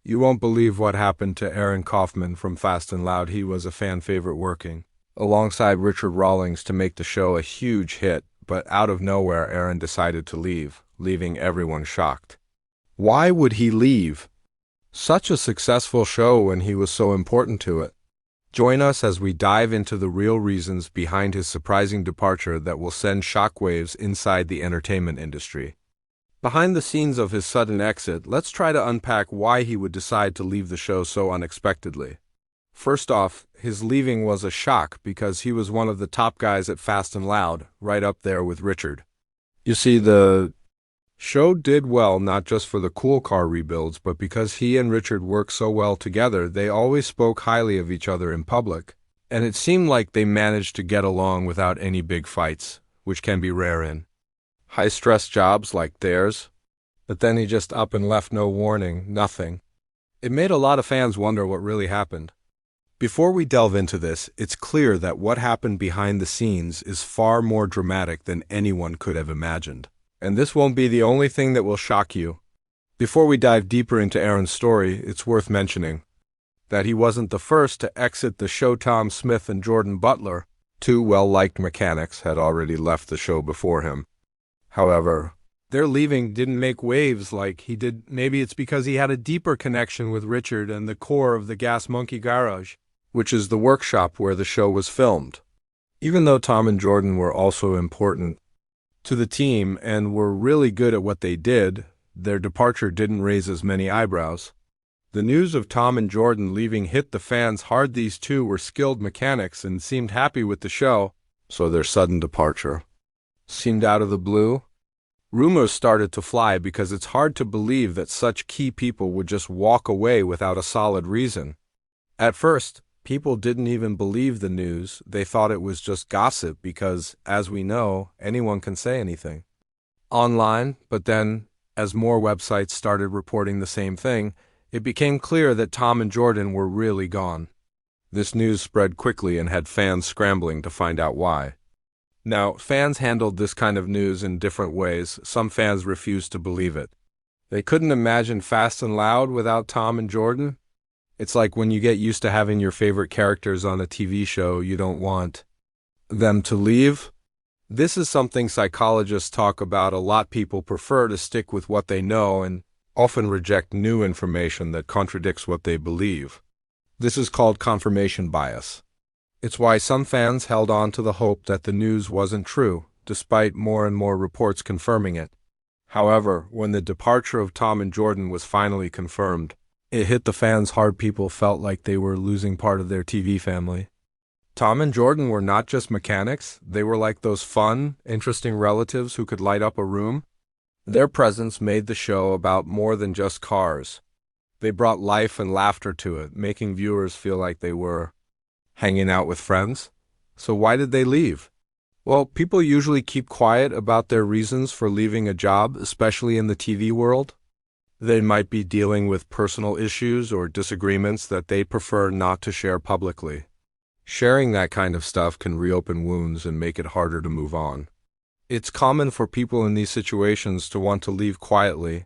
You won't believe what happened to Aaron Kaufman from Fast and Loud. He was a fan favorite working alongside Richard Rawlings to make the show a huge hit, but out of nowhere Aaron decided to leave, leaving everyone shocked. Why would he leave such a successful show when he was so important to it? Join us as we dive into the real reasons behind his surprising departure that will send shockwaves inside the entertainment industry. Behind the scenes of his sudden exit, let's try to unpack why he would decide to leave the show so unexpectedly. First off, his leaving was a shock because he was one of the top guys at Fast and Loud, right up there with Richard. You see, the show did well not just for the cool car rebuilds, but because he and Richard worked so well together, they always spoke highly of each other in public, and it seemed like they managed to get along without any big fights, which can be rare in high-stress jobs like theirs. But then he just up and left, no warning, nothing. It made a lot of fans wonder what really happened. Before we delve into this, it's clear that what happened behind the scenes is far more dramatic than anyone could have imagined. And this won't be the only thing that will shock you. Before we dive deeper into Aaron's story, it's worth mentioning that he wasn't the first to exit the show. Tom Smith and Jordan Butler, two well-liked mechanics, had already left the show before him. However, their leaving didn't make waves like he did. Maybe it's because he had a deeper connection with Richard and the core of the Gas Monkey Garage, which is the workshop where the show was filmed. Even though Tom and Jordan were also important to the team and were really good at what they did, their departure didn't raise as many eyebrows. The news of Tom and Jordan leaving hit the fans hard. These two were skilled mechanics and seemed happy with the show, so their sudden departure seemed out of the blue. Rumors started to fly because it's hard to believe that such key people would just walk away without a solid reason. At first, people didn't even believe the news. They thought it was just gossip because, as we know, anyone can say anything online. But then, as more websites started reporting the same thing, it became clear that Tom and Jordan were really gone. This news spread quickly and had fans scrambling to find out why. Now, fans handled this kind of news in different ways. Some fans refused to believe it. They couldn't imagine Fast and Loud without Tom and Jordan. It's like when you get used to having your favorite characters on a TV show, you don't want them to leave. This is something psychologists talk about a lot. People prefer to stick with what they know and often reject new information that contradicts what they believe. This is called confirmation bias. It's why some fans held on to the hope that the news wasn't true, despite more and more reports confirming it. However, when the departure of Tom and Jordan was finally confirmed, it hit the fans hard. People felt like they were losing part of their TV family. Tom and Jordan were not just mechanics, they were like those fun, interesting relatives who could light up a room. Their presence made the show about more than just cars. They brought life and laughter to it, making viewers feel like they were hanging out with friends. So why did they leave? Well, people usually keep quiet about their reasons for leaving a job, especially in the TV world. They might be dealing with personal issues or disagreements that they prefer not to share publicly. Sharing that kind of stuff can reopen wounds and make it harder to move on. It's common for people in these situations to want to leave quietly,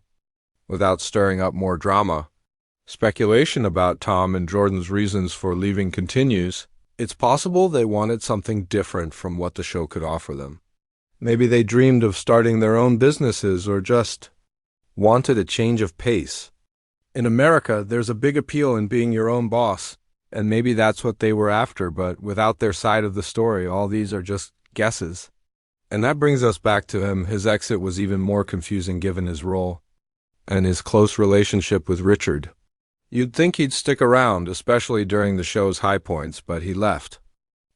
without stirring up more drama. Speculation about Tom and Jordan's reasons for leaving continues. It's possible they wanted something different from what the show could offer them. Maybe they dreamed of starting their own businesses or just wanted a change of pace. In America, there's a big appeal in being your own boss, and maybe that's what they were after, but without their side of the story, all these are just guesses. And that brings us back to him. His exit was even more confusing given his role and his close relationship with Richard. You'd think he'd stick around, especially during the show's high points, but he left.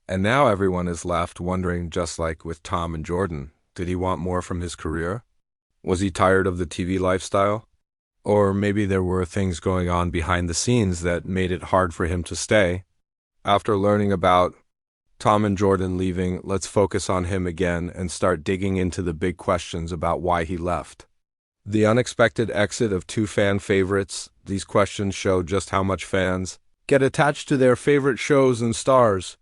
And now everyone is left wondering, just like with Tom and Jordan, did he want more from his career? Was he tired of the TV lifestyle? Or maybe there were things going on behind the scenes that made it hard for him to stay. After learning about Tom and Jordan leaving, let's focus on him again and start digging into the big questions about why he left. The unexpected exit of two fan favorites. These questions show just how much fans get attached to their favorite shows and stars.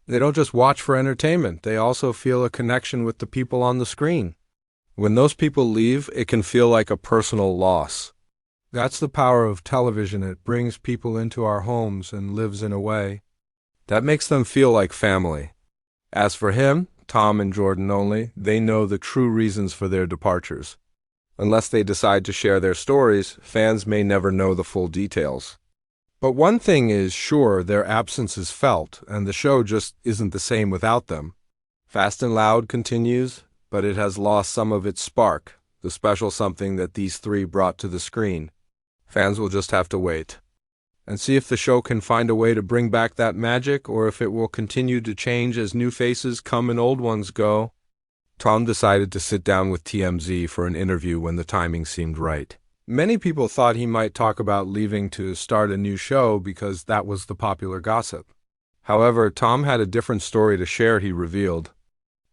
They don't just watch for entertainment, they also feel a connection with the people on the screen. When those people leave, it can feel like a personal loss. That's the power of television. It brings people into our homes and lives in a way that makes them feel like family. As for him, Tom and Jordan only, they know the true reasons for their departures. Unless they decide to share their stories, fans may never know the full details. But one thing is sure, their absence is felt, and the show just isn't the same without them. Fast and Loud continues, but it has lost some of its spark, the special something that these three brought to the screen. Fans will just have to wait and see if the show can find a way to bring back that magic, or if it will continue to change as new faces come and old ones go. Tom decided to sit down with TMZ for an interview when the timing seemed right. Many people thought he might talk about leaving to start a new show because that was the popular gossip. However, Tom had a different story to share. He revealed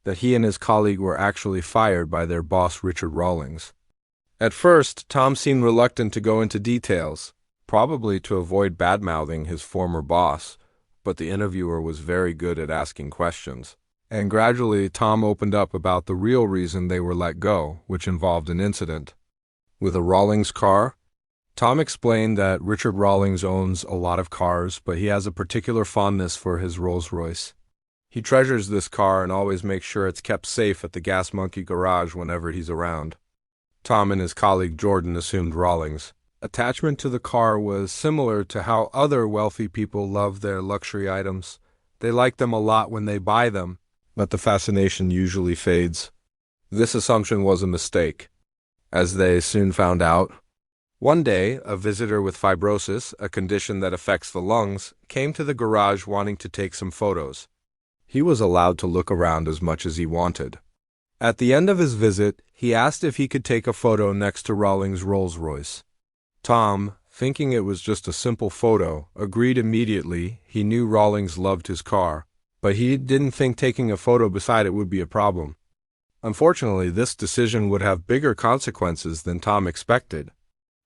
that he and his colleague were actually fired by their boss, Richard Rawlings. At first, Tom seemed reluctant to go into details, probably to avoid bad-mouthing his former boss, but the interviewer was very good at asking questions. And gradually, Tom opened up about the real reason they were let go, which involved an incident with a Rawlings car. Tom explained that Richard Rawlings owns a lot of cars, but he has a particular fondness for his Rolls-Royce. He treasures this car and always makes sure it's kept safe at the Gas Monkey garage whenever he's around. Tom and his colleague Jordan assumed Rawlings' attachment to the car was similar to how other wealthy people love their luxury items. They like them a lot when they buy them, but the fascination usually fades. This assumption was a mistake, as they soon found out. One day, a visitor with fibrosis, a condition that affects the lungs, came to the garage wanting to take some photos. He was allowed to look around as much as he wanted. At the end of his visit, he asked if he could take a photo next to Rawlings' Rolls-Royce. Tom, thinking it was just a simple photo, agreed immediately. He knew Rawlings loved his car, but he didn't think taking a photo beside it would be a problem. Unfortunately, this decision would have bigger consequences than Tom expected.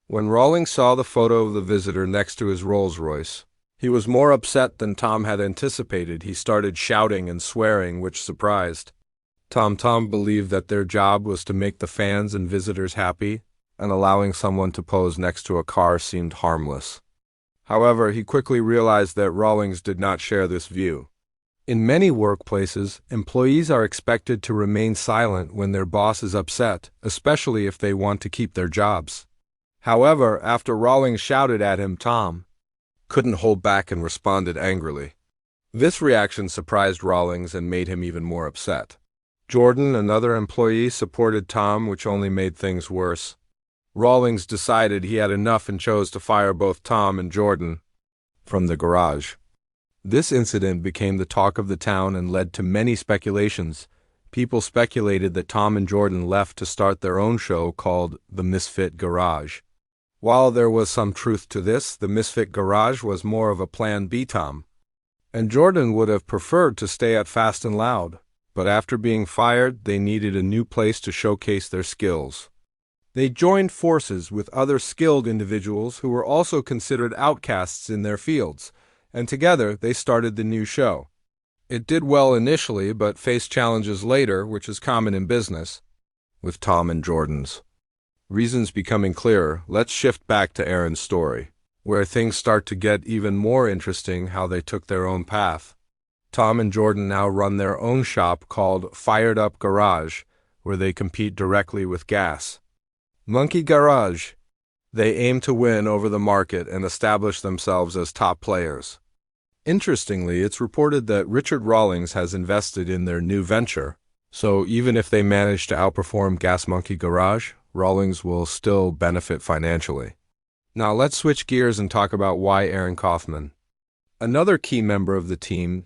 When Rawlings saw the photo of the visitor next to his Rolls-Royce, he was more upset than Tom had anticipated. He started shouting and swearing, which surprised Tom. Tom believed that their job was to make the fans and visitors happy, and allowing someone to pose next to a car seemed harmless. However, he quickly realized that Rawlings did not share this view. In many workplaces, employees are expected to remain silent when their boss is upset, especially if they want to keep their jobs. However, after Rawlings shouted at him, Tom couldn't hold back and responded angrily. This reaction surprised Rawlings and made him even more upset. Jordan, another employee, supported Tom, which only made things worse. Rawlings decided he had enough and chose to fire both Tom and Jordan from the garage. This incident became the talk of the town and led to many speculations. People speculated that Tom and Jordan left to start their own show called The Misfit Garage. While there was some truth to this, the Misfit Garage was more of a plan B. Tom and Jordan would have preferred to stay at Fast and Loud, but after being fired, they needed a new place to showcase their skills. They joined forces with other skilled individuals who were also considered outcasts in their fields, and together they started the new show. It did well initially, but faced challenges later, which is common in business, with Tom and Jordan's reasons becoming clearer. Let's shift back to Aaron's story, where things start to get even more interesting how they took their own path. Tom and Jordan now run their own shop called Fired Up Garage, where they compete directly with Gas Monkey Garage. They aim to win over the market and establish themselves as top players. Interestingly, it's reported that Richard Rawlings has invested in their new venture, so even if they manage to outperform Gas Monkey Garage, Rawlings will still benefit financially. Now let's switch gears and talk about why Aaron Kaufman, another key member of the team,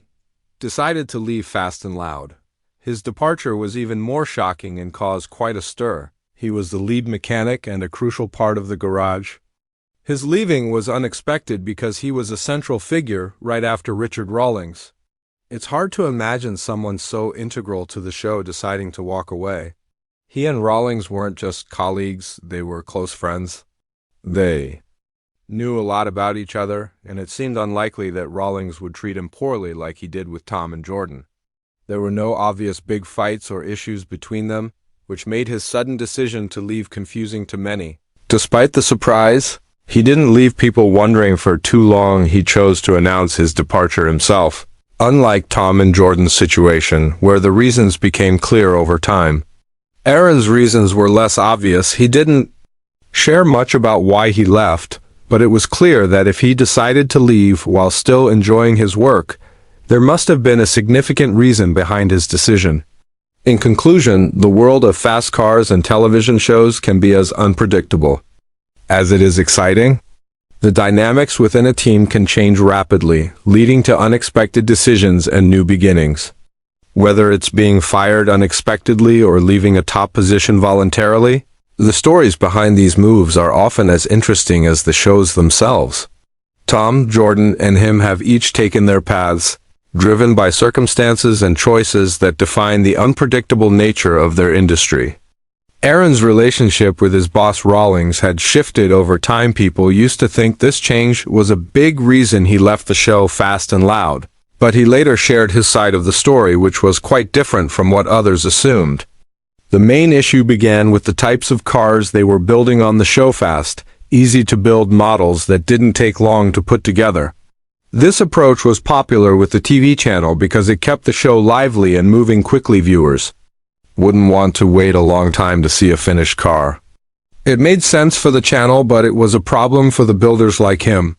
decided to leave Fast and Loud. His departure was even more shocking and caused quite a stir. He was the lead mechanic and a crucial part of the garage. His leaving was unexpected because he was a central figure right after Richard Rawlings. It's hard to imagine someone so integral to the show deciding to walk away. He and Rawlings weren't just colleagues, they were close friends. They knew a lot about each other, and it seemed unlikely that Rawlings would treat him poorly like he did with Tom and Jordan. There were no obvious big fights or issues between them, which made his sudden decision to leave confusing to many. Despite the surprise, he didn't leave people wondering for too long. He chose to announce his departure himself. Unlike Tom and Jordan's situation, where the reasons became clear over time, Aaron's reasons were less obvious. He didn't share much about why he left, but it was clear that if he decided to leave while still enjoying his work, there must have been a significant reason behind his decision. In conclusion, the world of fast cars and television shows can be as unpredictable as it is exciting. The dynamics within a team can change rapidly, leading to unexpected decisions and new beginnings. Whether it's being fired unexpectedly or leaving a top position voluntarily, the stories behind these moves are often as interesting as the shows themselves. Tom, Jordan, and him have each taken their paths, driven by circumstances and choices that define the unpredictable nature of their industry. Aaron's relationship with his boss Rawlings had shifted over time. People used to think this change was a big reason he left the show Fast and Loud, but he later shared his side of the story, which was quite different from what others assumed. The main issue began with the types of cars they were building on the show. Fast, easy-to-build models that didn't take long to put together. This approach was popular with the TV channel because it kept the show lively and moving quickly. Viewers wouldn't want to wait a long time to see a finished car. It made sense for the channel, but it was a problem for the builders like him.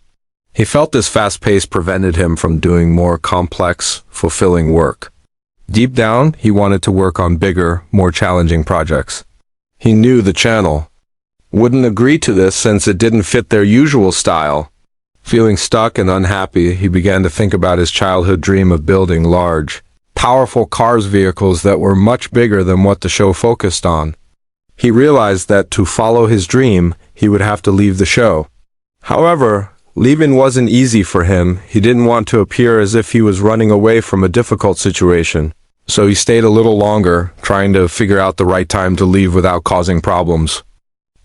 He felt this fast pace prevented him from doing more complex, fulfilling work. Deep down, he wanted to work on bigger, more challenging projects. He knew the channel wouldn't agree to this since it didn't fit their usual style. Feeling stuck and unhappy, he began to think about his childhood dream of building large, powerful vehicles that were much bigger than what the show focused on. He realized that to follow his dream, he would have to leave the show. However, leaving wasn't easy for him. He didn't want to appear as if he was running away from a difficult situation, so he stayed a little longer, trying to figure out the right time to leave without causing problems.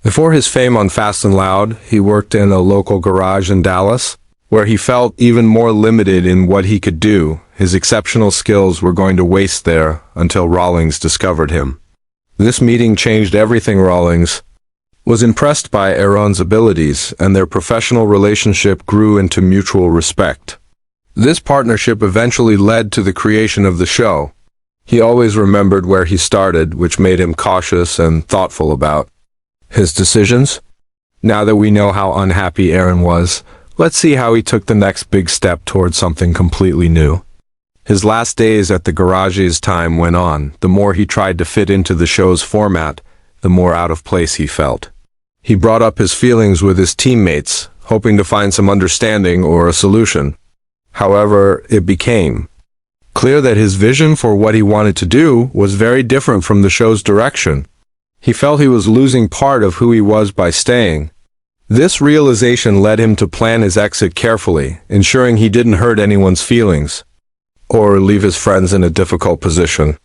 Before his fame on Fast and Loud, he worked in a local garage in Dallas, where he felt even more limited in what he could do. His exceptional skills were going to waste there until Rawlings discovered him. This meeting changed everything. Rawlings was impressed by Aaron's abilities, and their professional relationship grew into mutual respect. This partnership eventually led to the creation of the show. He always remembered where he started, which made him cautious and thoughtful about his decisions. Now that we know how unhappy Aaron was, let's see how he took the next big step towards something completely new. His last days at the garage as time went on, the more he tried to fit into the show's format, the more out of place he felt. He brought up his feelings with his teammates, hoping to find some understanding or a solution. However, it became clear that his vision for what he wanted to do was very different from the show's direction. He felt he was losing part of who he was by staying. This realization led him to plan his exit carefully, ensuring he didn't hurt anyone's feelings or leave his friends in a difficult position.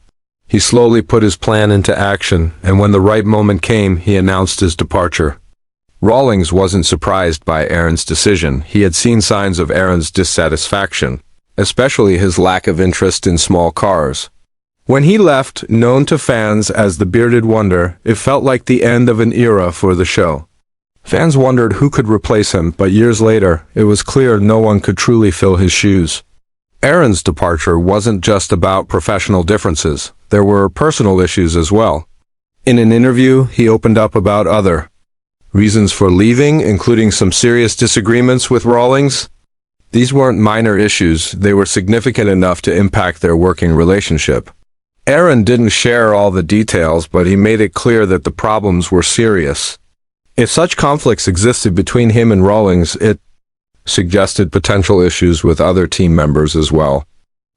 He slowly put his plan into action, and when the right moment came, he announced his departure. Rawlings wasn't surprised by Aaron's decision. He had seen signs of Aaron's dissatisfaction, especially his lack of interest in small cars. When he left, known to fans as the Bearded Wonder, it felt like the end of an era for the show. Fans wondered who could replace him, but years later, it was clear no one could truly fill his shoes. Aaron's departure wasn't just about professional differences. There were personal issues as well. In an interview, he opened up about other reasons for leaving, including some serious disagreements with Rawlings. These weren't minor issues, they were significant enough to impact their working relationship. Aaron didn't share all the details, but he made it clear that the problems were serious. If such conflicts existed between him and Rawlings, it suggested potential issues with other team members as well.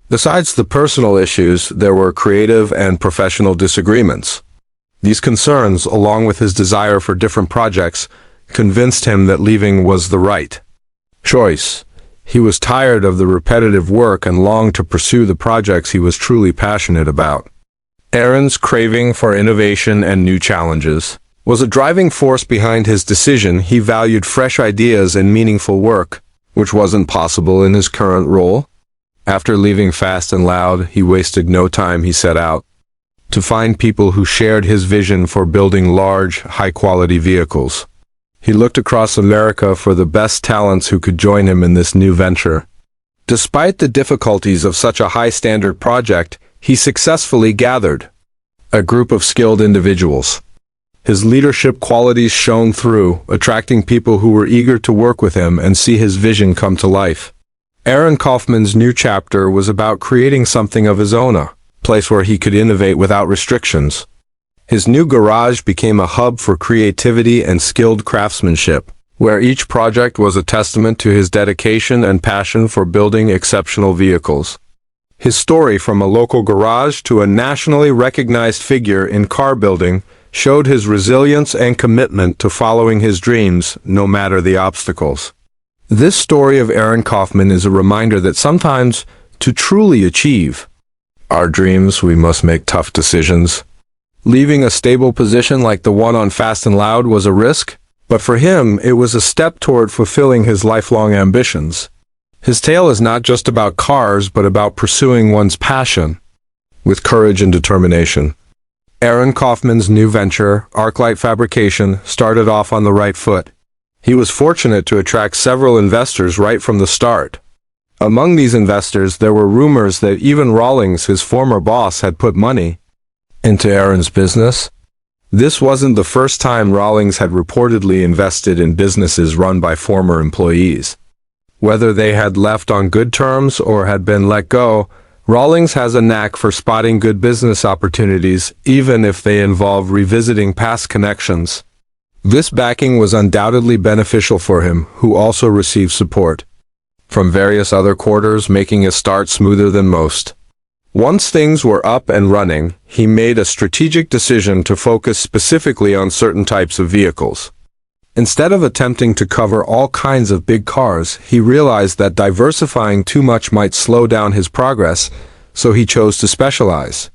Besides the personal issues, there were creative and professional disagreements. These concerns, along with his desire for different projects, convinced him that leaving was the right choice. He was tired of the repetitive work and longed to pursue the projects he was truly passionate about. Aaron's craving for innovation and new challenges was a driving force behind his decision. He valued fresh ideas and meaningful work, which wasn't possible in his current role. After leaving Fast and Loud, he wasted no time. He set out to find people who shared his vision for building large, high-quality vehicles. He looked across America for the best talents who could join him in this new venture. Despite the difficulties of such a high-standard project, he successfully gathered a group of skilled individuals. His leadership qualities shone through, attracting people who were eager to work with him and see his vision come to life. Aaron Kaufman's new chapter was about creating something of his own, a place where he could innovate without restrictions. His new garage became a hub for creativity and skilled craftsmanship, where each project was a testament to his dedication and passion for building exceptional vehicles. His story from a local garage to a nationally recognized figure in car building showed his resilience and commitment to following his dreams, no matter the obstacles. This story of Aaron Kaufman is a reminder that sometimes, to truly achieve our dreams, we must make tough decisions. Leaving a stable position like the one on Fast and Loud was a risk, but for him, it was a step toward fulfilling his lifelong ambitions. His tale is not just about cars, but about pursuing one's passion with courage and determination. Aaron Kaufman's new venture, Arclight Fabrication, started off on the right foot. He was fortunate to attract several investors right from the start. Among these investors, there were rumors that even Rawlings, his former boss, had put money into Aaron's business. This wasn't the first time Rawlings had reportedly invested in businesses run by former employees. Whether they had left on good terms or had been let go, Rawlings has a knack for spotting good business opportunities, even if they involve revisiting past connections. This backing was undoubtedly beneficial for him, who also received support from various other quarters, making his start smoother than most. Once things were up and running, he made a strategic decision to focus specifically on certain types of vehicles. Instead of attempting to cover all kinds of big cars, he realized that diversifying too much might slow down his progress, so he chose to specialize.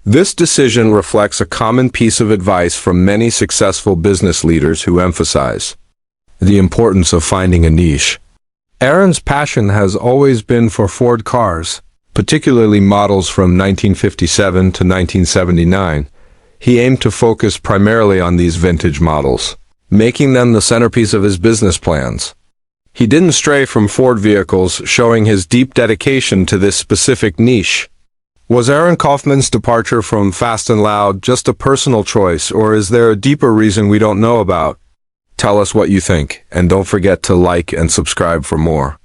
This decision reflects a common piece of advice from many successful business leaders who emphasize the importance of finding a niche. Aaron's passion has always been for Ford cars, particularly models from 1957 to 1979. He aimed to focus primarily on these vintage models, making them the centerpiece of his business plans. He didn't stray from Ford vehicles, showing his deep dedication to this specific niche. Was Aaron Kaufman's departure from Fast and Loud just a personal choice, or is there a deeper reason we don't know about? Tell us what you think, and don't forget to like and subscribe for more.